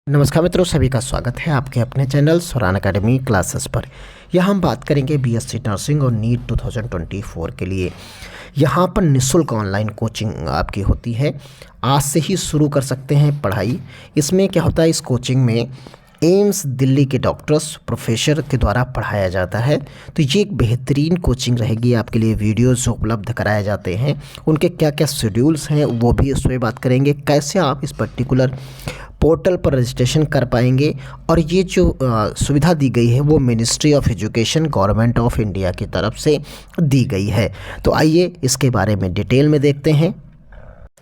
नमस्कार मित्रों, सभी का स्वागत है आपके अपने चैनल स्वरान एकेडमी क्लासेस पर। यहाँ हम बात करेंगे बीएससी नर्सिंग और नीट 2024 के लिए। यहाँ पर निःशुल्क ऑनलाइन कोचिंग आपकी होती है। आज से ही शुरू कर सकते हैं पढ़ाई। इसमें क्या होता है, इस कोचिंग में एम्स दिल्ली के डॉक्टर्स प्रोफेसर के द्वारा पढ़ाया जाता है। तो ये एक बेहतरीन कोचिंग रहेगी आपके लिए। वीडियोज़ उपलब्ध कराए जाते हैं, उनके क्या क्या शेड्यूल्स हैं वो भी उस पर बात करेंगे। कैसे आप इस पर्टिकुलर पोर्टल पर रजिस्ट्रेशन कर पाएंगे, और ये जो सुविधा दी गई है वो ministry of education government of India की तरफ से दी गई है। तो आइए इसके बारे में डिटेल में देखते हैं।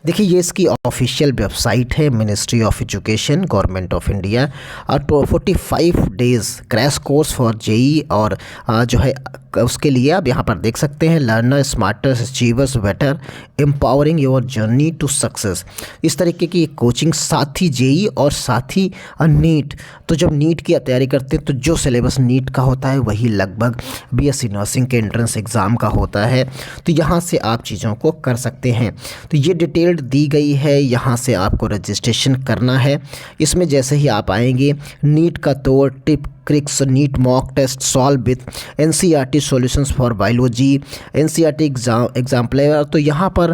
देखिए, ये इसकी ऑफिशियल वेबसाइट है, ministry of education government of India. और 45 days crash course for JEE, और जो है उसके लिए आप यहाँ पर देख सकते हैं, learner smarter achievers better empowering your journey to success. इस तरीके की कोचिंग, साथ ही जेई और साथ ही नीट। तो जब नीट की तैयारी करते हैं तो जो सिलेबस नीट का होता है वही लगभग बीएससी नर्सिंग के एंट्रेंस एग्ज़ाम का होता है। तो यहाँ से आप चीज़ों को कर सकते हैं। तो ये डिटेल दी गई है, यहाँ से आपको रजिस्ट्रेशन करना है। इसमें जैसे ही आप आएंगे, नीट का तोड़ tip tricks NEET mock test solve with NCERT solutions for biology, NCERT exemplar. तो यहाँ पर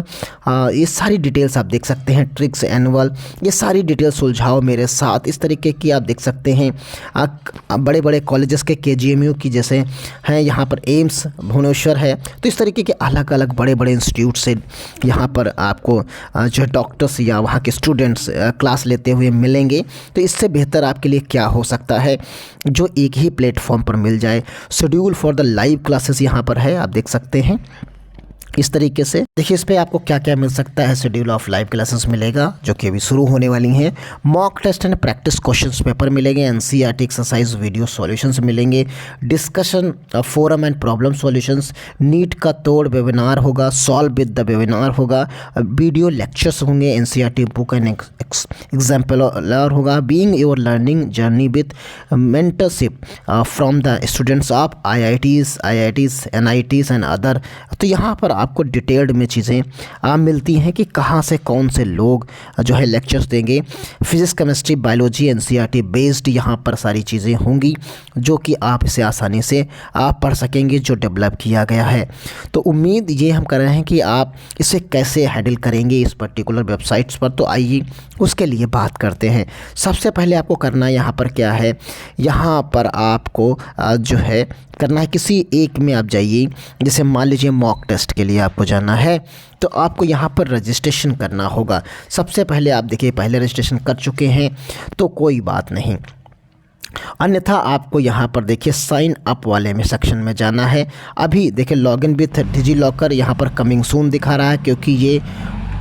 ये सारी डिटेल्स आप देख सकते हैं। ट्रिक्स एनुअल, ये सारी डिटेल्स सुलझाओ मेरे साथ, इस तरीके की आप देख सकते हैं। बड़े बड़े कॉलेजेस के केजीएमयू की जैसे हैं, यहाँ पर एम्स भुवनेश्वर है। तो इस तरीके के अलग अलग बड़े बड़े इंस्टीट्यूट से यहाँ पर आपको जो डॉक्टर्स या वहाँ के स्टूडेंट्स क्लास लेते हुए मिलेंगे। तो इससे बेहतर आपके लिए क्या हो सकता है जो एक ही प्लेटफॉर्म पर मिल जाए। Schedule for the live classes यहाँ पर है, आप देख सकते हैं इस तरीके से। देखिए, इस पे आपको क्या क्या मिल सकता है। शेड्यूल ऑफ लाइव क्लासेस मिलेगा जो कि अभी शुरू होने वाली हैं। Mock test and practice questions paper मिलेंगे। एनसीईआरटी एक्सरसाइज वीडियो सॉल्यूशंस मिलेंगे। Discussion forum and problem solutions. NEET का तोड़ वेबिनार होगा, सॉल्व विद द वेबिनार होगा। वीडियो लेक्चर्स होंगे। एनसीईआरटी बुक एंड एग्जाम्पलर होगा। Being your learning journey with mentorship from the students of IITs NITs and other. तो यहाँ पर आपको डिटेल्ड में चीज़ें मिलती हैं कि कहाँ से कौन से लोग जो है लेक्चर्स देंगे। Physics chemistry biology NCERT based यहाँ पर सारी चीज़ें होंगी जो कि आप इसे आसानी से आप पढ़ सकेंगे, जो डेवलप किया गया है। तो उम्मीद ये हम कर रहे हैं कि आप इसे कैसे हैंडल करेंगे इस पर्टिकुलर वेबसाइट्स पर। तो आइए उसके लिए बात करते हैं। सबसे पहले आपको करना यहाँ पर क्या है, यहाँ पर आपको जो है करना है, किसी एक में आप जाइए। जैसे मान लीजिए मॉक टेस्ट के लिए आपको जाना है, तो आपको यहाँ पर रजिस्ट्रेशन करना होगा। सबसे पहले आप देखिए, पहले रजिस्ट्रेशन कर चुके हैं तो कोई बात नहीं, अन्यथा आपको यहाँ पर देखिए साइन अप वाले में सेक्शन में जाना है। अभी देखिए लॉगिन विथ डिजी लॉकर यहाँ पर कमिंग सून दिखा रहा है, क्योंकि ये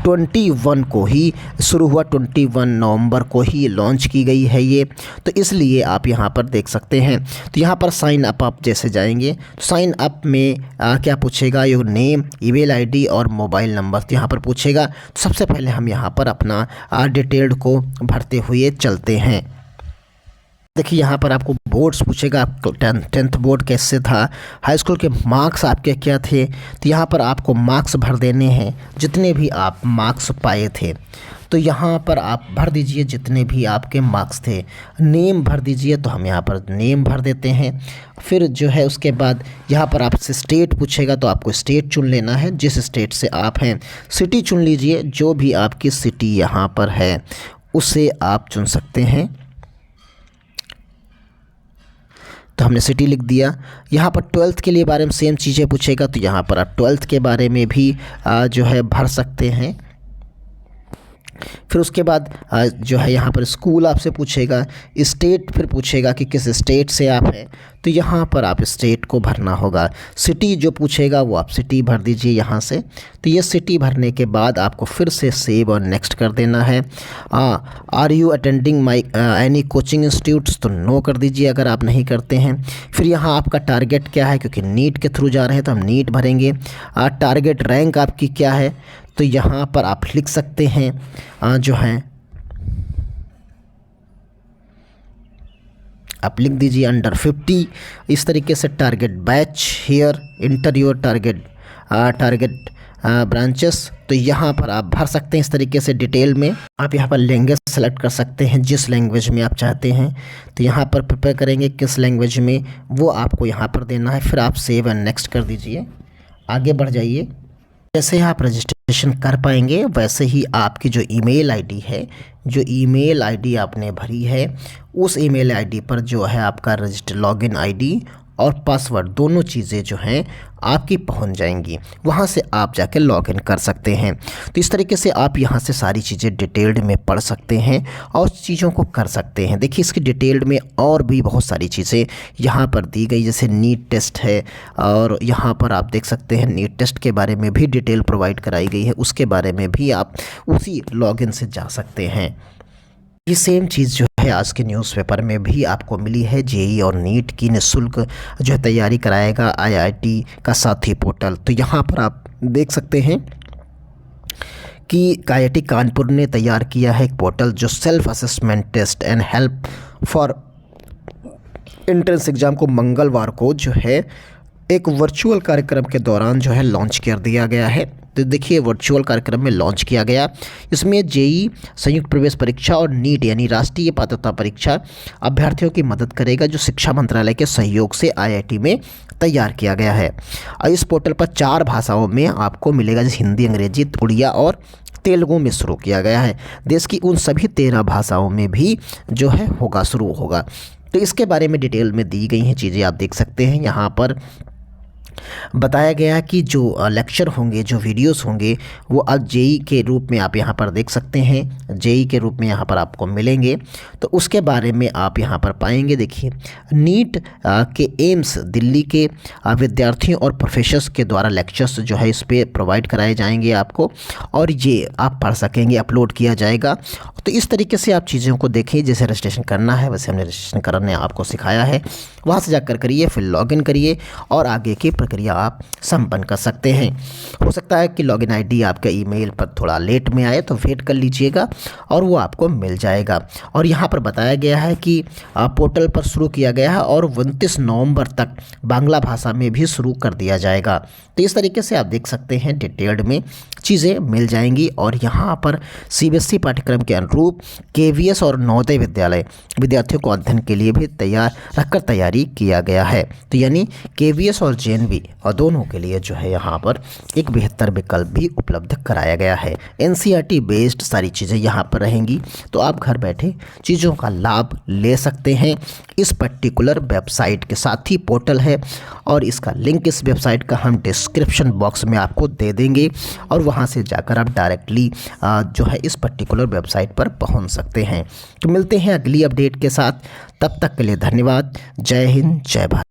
21 को ही शुरू हुआ, 21 नवंबर को ही लॉन्च की गई है ये। तो इसलिए आप यहाँ पर देख सकते हैं। तो यहाँ पर साइन अप आप जैसे जाएंगे तो साइन अप में क्या पूछेगा, योर नेम, ईमेल आईडी और मोबाइल नंबर तो यहाँ पर पूछेगा। तो सबसे पहले हम यहाँ पर अपना डिटेल्ड को भरते हुए चलते हैं। देखिए, यहाँ पर आपको बोर्ड्स पूछेगा, आपको टेंथ बोर्ड कैसे था, हाई स्कूल के मार्क्स आपके क्या थे। तो यहाँ पर आपको मार्क्स भर देने हैं, जितने भी आप मार्क्स पाए थे। तो यहाँ पर आप भर दीजिए जितने भी आपके मार्क्स थे। नेम भर दीजिए, तो हम यहाँ पर नेम भर देते हैं। फिर जो है उसके बाद यहाँ पर आपसे स्टेट पूछेगा, तो आपको स्टेट चुन लेना है जिस स्टेट से आप हैं। सिटी चुन लीजिए, जो भी आपकी सिटी यहाँ पर है उसे आप चुन सकते हैं। तो हमने सिटी लिख दिया। यहाँ पर 12th के लिए बारे में सेम चीज़ें पूछेगा, तो यहाँ पर आप 12th के बारे में भी जो है भर सकते हैं। फिर उसके बाद जो है यहाँ पर स्कूल आपसे पूछेगा, स्टेट फिर पूछेगा कि किस स्टेट से आप हैं, तो यहाँ पर आप स्टेट को भरना होगा। सिटी जो पूछेगा वो आप सिटी भर दीजिए यहाँ से। तो ये सिटी भरने के बाद आपको फिर से सेव और नेक्स्ट कर देना है। Are you attending my any coaching institutes, तो नो कर दीजिए अगर आप नहीं करते हैं। फिर यहाँ आपका टारगेट क्या है, क्योंकि नीट के थ्रू जा रहे हैं तो हम नीट भरेंगे। टारगेट रैंक आपकी क्या है, तो यहाँ पर आप लिख सकते हैं जो है आप लिख दीजिए अंडर 50। इस तरीके से target batch here inter your target branches, तो यहाँ पर आप भर सकते हैं इस तरीके से डिटेल में। आप यहाँ पर लैंग्वेज सेलेक्ट कर सकते हैं जिस लैंग्वेज में आप चाहते हैं, तो यहाँ पर प्रिपेयर करेंगे किस लैंग्वेज में वो आपको यहाँ पर देना है। फिर आप सेव एंड नेक्स्ट कर दीजिए, आगे बढ़ जाइए। जैसे आप रजिस्ट्रेशन कर पाएंगे वैसे ही आपकी जो ईमेल आईडी है, जो ईमेल आईडी आपने भरी है उस ईमेल आईडी पर जो है आपका रजिस्टर लॉगिन आईडी और पासवर्ड दोनों चीज़ें जो हैं आपकी पहुंच जाएंगी, वहां से आप जाके लॉगिन कर सकते हैं। तो इस तरीके से आप यहां से सारी चीज़ें डिटेल्ड में पढ़ सकते हैं और चीज़ों को कर सकते हैं। देखिए इसकी डिटेल्ड में और भी बहुत सारी चीज़ें यहां पर दी गई, जैसे नीट टेस्ट है और यहां पर आप देख सकते हैं नीट टेस्ट के बारे में भी डिटेल प्रोवाइड कराई गई है, उसके बारे में भी आप उसी लॉगिन से जा सकते हैं। ये सेम चीज़ जो है आज के न्यूज़पेपर में भी आपको मिली है। जेई और नीट की निःशुल्क जो है तैयारी कराएगा आईआईटी का साथी पोर्टल। तो यहाँ पर आप देख सकते हैं कि आईआईटी कानपुर ने तैयार किया है एक पोर्टल जो self assessment test and help for entrance exam को मंगलवार को जो है एक वर्चुअल कार्यक्रम के दौरान जो है लॉन्च कर दिया गया है। तो देखिए वर्चुअल कार्यक्रम में लॉन्च किया गया, इसमें जेई संयुक्त प्रवेश परीक्षा और नीट यानी राष्ट्रीय पात्रता परीक्षा अभ्यर्थियों की मदद करेगा, जो शिक्षा मंत्रालय के सहयोग से आईआईटी में तैयार किया गया है। और इस पोर्टल पर 4 भाषाओं में आपको मिलेगा, जैसे हिंदी, अंग्रेजी, उड़िया और तेलुगु में शुरू किया गया है। देश की उन सभी 13 भाषाओं में भी जो है शुरू होगा। तो इसके बारे में डिटेल में दी गई हैं चीज़ें, आप देख सकते हैं। यहाँ पर बताया गया कि जो लेक्चर होंगे, जो वीडियोस होंगे वो अब जेई के रूप में आप यहाँ पर देख सकते हैं, जेई के रूप में यहाँ पर आपको मिलेंगे। तो उसके बारे में आप यहाँ पर पाएंगे। देखिए नीट के एम्स दिल्ली के विद्यार्थियों और प्रोफेसर्स के द्वारा लेक्चर्स जो है इस पर प्रोवाइड कराए जाएंगे आपको, और ये आप पढ़ सकेंगे, अपलोड किया जाएगा। तो इस तरीके से आप चीज़ों को देखें, जैसे रजिस्ट्रेशन करना है वैसे हमने रजिस्ट्रेशन करने आपको सिखाया है, वहाँ से जाकर करिए, फिर लॉगिन करिए और आगे की प्रक्रिया आप संपन्न कर सकते हैं। हो सकता है कि लॉगिन आईडी आपके ईमेल पर थोड़ा लेट में आए, तो वेट कर लीजिएगा और वो आपको मिल जाएगा। और यहाँ पर बताया गया है कि पोर्टल पर शुरू किया गया है और 29 नवंबर तक बांग्ला भाषा में भी शुरू कर दिया जाएगा। तो इस तरीके से आप देख सकते हैं डिटेल्ड में चीज़ें मिल जाएंगी। और यहाँ पर सीबीएसई पाठ्यक्रम के अनुरूप केवीएस और नवोदय विद्यालय विद्यार्थियों को अध्ययन के लिए भी तैयारी किया गया है। तो यानी केवीएस और जेएनवी और दोनों के लिए जो है यहाँ पर एक बेहतर विकल्प भी उपलब्ध कराया गया है। एनसीईआरटी बेस्ड सारी चीज़ें यहाँ पर रहेंगी, तो आप घर बैठे चीज़ों का लाभ ले सकते हैं। इस पर्टिकुलर वेबसाइट के साथ ही पोर्टल है और इसका लिंक इस वेबसाइट का हम डिस्क्रिप्शन बॉक्स में आपको दे देंगे और वहाँ से जाकर आप डायरेक्टली जो है इस पर्टिकुलर वेबसाइट पर पहुँच सकते हैं। तो मिलते हैं अगली अपडेट के साथ, तब तक के लिए धन्यवाद। जय हिंद, जय भारत।